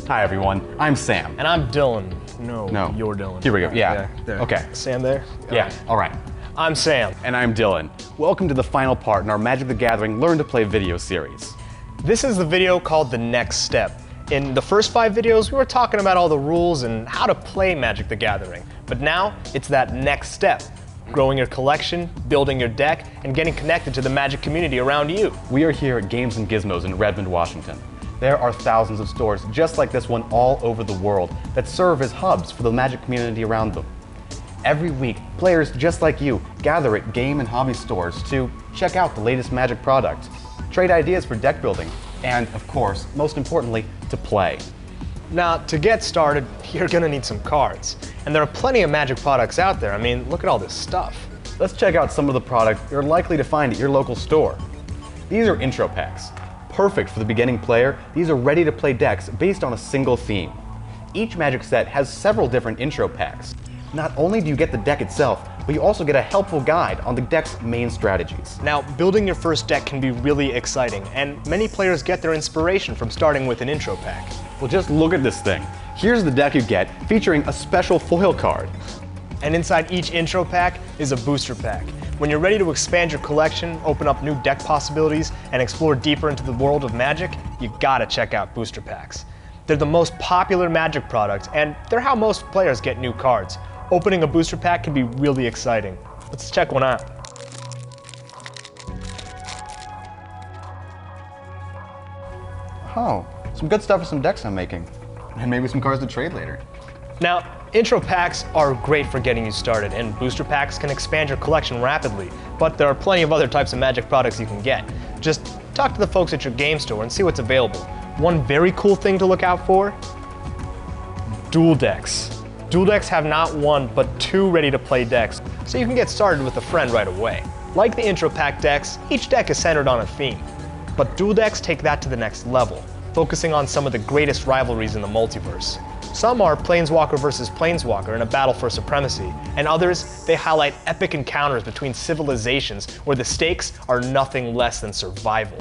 Hi everyone, I'm Sam. And I'm Dylan. No, you're Dylan. Here we go, yeah. There. Okay. Sam there? Yeah, all right. I'm Sam. And I'm Dylan. Welcome to the final part in our Magic the Gathering Learn to Play video series. This is the video called The Next Step. In the first 5 videos, we were talking about all the rules and how to play Magic the Gathering. But now, it's that next step. Growing your collection, building your deck, and getting connected to the Magic community around you. We are here at Games and Gizmos in Redmond, Washington. There are thousands of stores just like this one all over the world that serve as hubs for the Magic community around them. Every week, players just like you gather at game and hobby stores to check out the latest Magic products, trade ideas for deck building, and of course, most importantly, to play. Now, to get started, you're gonna need some cards. And there are plenty of Magic products out there. I mean, look at all this stuff. Let's check out some of the products you're likely to find at your local store. These are intro packs. Perfect for the beginning player, these are ready-to-play decks based on a single theme. Each Magic set has several different intro packs. Not only do you get the deck itself, but you also get a helpful guide on the deck's main strategies. Now, building your first deck can be really exciting, and many players get their inspiration from starting with an intro pack. Well, just look at this thing. Here's the deck you get, featuring a special foil card. And inside each intro pack is a booster pack. When you're ready to expand your collection, open up new deck possibilities, and explore deeper into the world of Magic, you gotta check out booster packs. They're the most popular Magic product, and they're how most players get new cards. Opening a booster pack can be really exciting. Let's check one out. Oh, some good stuff for some decks I'm making. And maybe some cards to trade later. Now, intro packs are great for getting you started, and booster packs can expand your collection rapidly, but there are plenty of other types of Magic products you can get. Just talk to the folks at your game store and see what's available. One very cool thing to look out for: dual decks. Dual decks have not one, but 2 ready-to-play decks, so you can get started with a friend right away. Like the intro pack decks, each deck is centered on a theme, but dual decks take that to the next level, focusing on some of the greatest rivalries in the multiverse. Some are Planeswalker versus Planeswalker in a battle for supremacy, and others, they highlight epic encounters between civilizations where the stakes are nothing less than survival.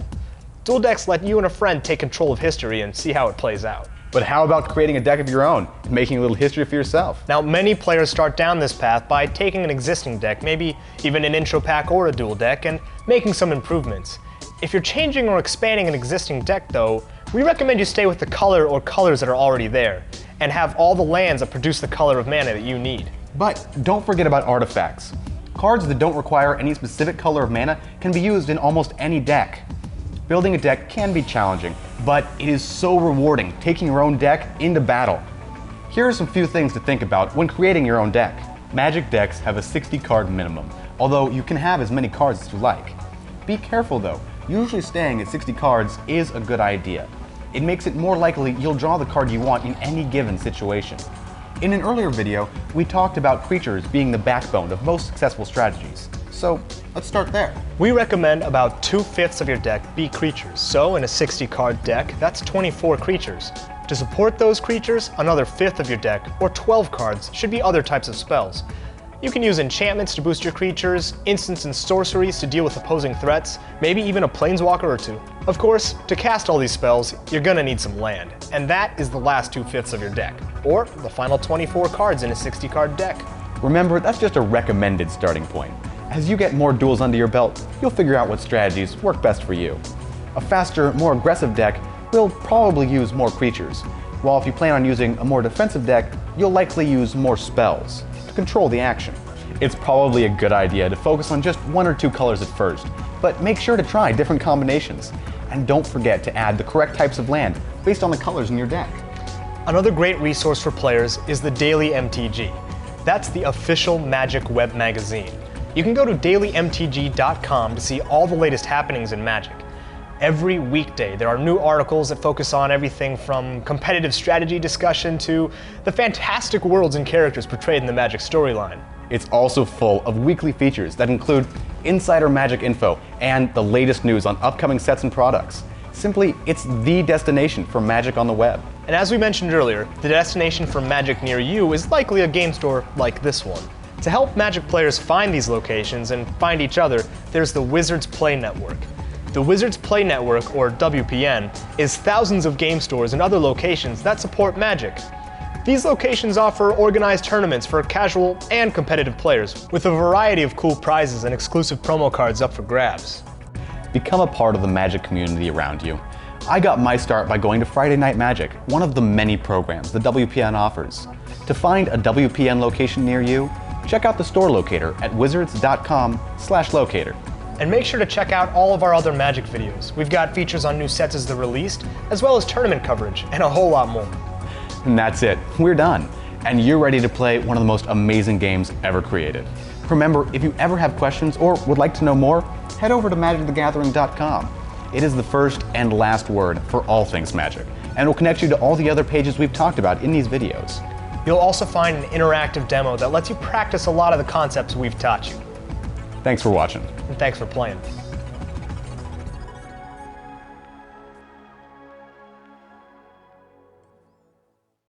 Dual decks let you and a friend take control of history and see how it plays out. But how about creating a deck of your own and making a little history for yourself? Now, many players start down this path by taking an existing deck, maybe even an intro pack or a dual deck, and making some improvements. If you're changing or expanding an existing deck though, we recommend you stay with the color or colors that are already there, and have all the lands that produce the color of mana that you need. But don't forget about artifacts. Cards that don't require any specific color of mana can be used in almost any deck. Building a deck can be challenging, but it is so rewarding taking your own deck into battle. Here are some few things to think about when creating your own deck. Magic decks have a 60 card minimum, although you can have as many cards as you like. Be careful though, usually staying at 60 cards is a good idea. It makes it more likely you'll draw the card you want in any given situation. In an earlier video, we talked about creatures being the backbone of most successful strategies. So let's start there. We recommend about 2/5 of your deck be creatures. So in a 60 card deck, that's 24 creatures. To support those creatures, another 1/5 of your deck, or 12 cards, should be other types of spells. You can use enchantments to boost your creatures, instants and sorceries to deal with opposing threats, maybe even a planeswalker or 2. Of course, to cast all these spells, you're gonna need some land, and that is the last 2/5 of your deck, or the final 24 cards in a 60 card deck. Remember, that's just a recommended starting point. As you get more duels under your belt, you'll figure out what strategies work best for you. A faster, more aggressive deck will probably use more creatures, while if you plan on using a more defensive deck, you'll likely use more spells to control the action. It's probably a good idea to focus on just 1 or 2 colors at first, but make sure to try different combinations. And don't forget to add the correct types of land based on the colors in your deck. Another great resource for players is the Daily MTG. That's the official Magic web magazine. You can go to dailymtg.com to see all the latest happenings in Magic. Every weekday, there are new articles that focus on everything from competitive strategy discussion to the fantastic worlds and characters portrayed in the Magic storyline. It's also full of weekly features that include insider Magic info and the latest news on upcoming sets and products. Simply, it's the destination for Magic on the web. And as we mentioned earlier, the destination for Magic near you is likely a game store like this one. To help Magic players find these locations and find each other, there's the Wizards Play Network. The Wizards Play Network, or WPN, is thousands of game stores and other locations that support Magic. These locations offer organized tournaments for casual and competitive players, with a variety of cool prizes and exclusive promo cards up for grabs. Become a part of the Magic community around you. I got my start by going to Friday Night Magic, one of the many programs the WPN offers. To find a WPN location near you, check out the store locator at wizards.com/locator. And make sure to check out all of our other Magic videos. We've got features on new sets as they're released, as well as tournament coverage, and a whole lot more. And that's it, we're done. And you're ready to play one of the most amazing games ever created. Remember, if you ever have questions or would like to know more, head over to magicthegathering.com. It is the first and last word for all things Magic, and will connect you to all the other pages we've talked about in these videos. You'll also find an interactive demo that lets you practice a lot of the concepts we've taught you. Thanks for watching. And thanks for playing.